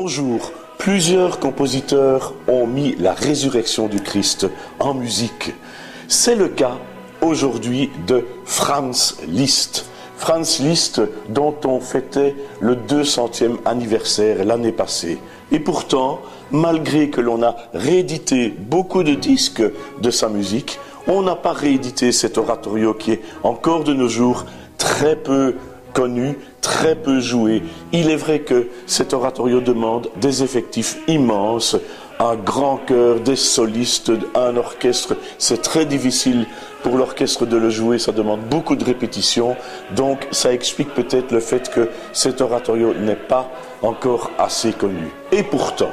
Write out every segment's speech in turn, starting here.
nos jours, plusieurs compositeurs ont mis la résurrection du Christ en musique. C'est le cas aujourd'hui de Franz Liszt. Franz Liszt, dont on fêtait le 200e anniversaire l'année passée. Et pourtant, malgré que l'on a réédité beaucoup de disques de sa musique, on n'a pas réédité cet oratorio qui est encore de nos jours très peu connu, très peu joué. Il est vrai que cet oratorio demande des effectifs immenses, un grand chœur, des solistes, un orchestre. C'est très difficile pour l'orchestre de le jouer, ça demande beaucoup de répétitions. Donc ça explique peut-être le fait que cet oratorio n'est pas encore assez connu. Et pourtant,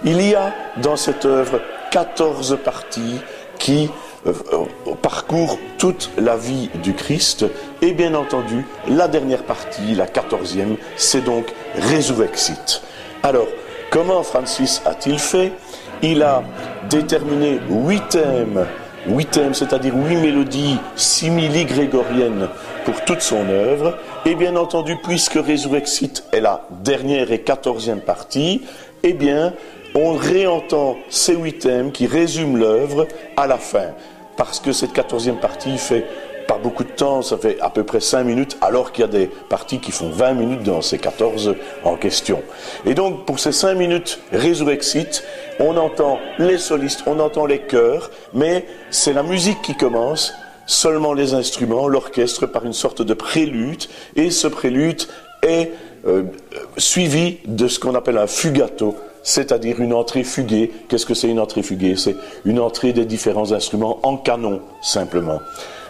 il y a dans cette œuvre 14 parties qui parcourt toute la vie du Christ, et bien entendu la dernière partie, la 14e, c'est donc Resurrexit. Alors, comment Francis a-t-il fait? Il a déterminé 8 thèmes, c'est-à-dire 8 mélodies simili-grégoriennes pour toute son œuvre, et bien entendu, puisque Resurrexit est la dernière et 14e partie, eh bien, on réentend ces 8 thèmes qui résument l'œuvre à la fin. Parce que cette 14e partie fait pas beaucoup de temps, ça fait à peu près 5 minutes, alors qu'il y a des parties qui font 20 minutes dans ces 14 en question. Et donc, pour ces 5 minutes Resurrexit, on entend les solistes, on entend les chœurs, mais c'est la musique qui commence, seulement les instruments, l'orchestre par une sorte de prélude, et ce prélude est suivi de ce qu'on appelle un fugato, c'est-à-dire une entrée fuguée. Qu'est-ce que c'est une entrée fuguée? C'est une entrée des différents instruments en canon, simplement.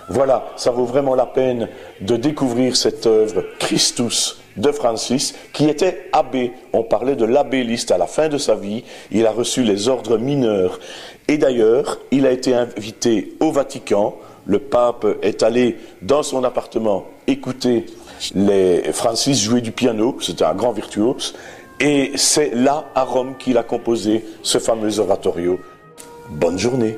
Voilà, ça vaut vraiment la peine de découvrir cette œuvre Christus de Francis, qui était abbé. On parlait de l'abbé Liszt à la fin de sa vie. Il a reçu les ordres mineurs. Et d'ailleurs, il a été invité au Vatican. Le pape est allé dans son appartement écouter Francis jouer du piano. C'était un grand virtuose. Et c'est là, à Rome, qu'il a composé ce fameux oratorio. Bonne journée.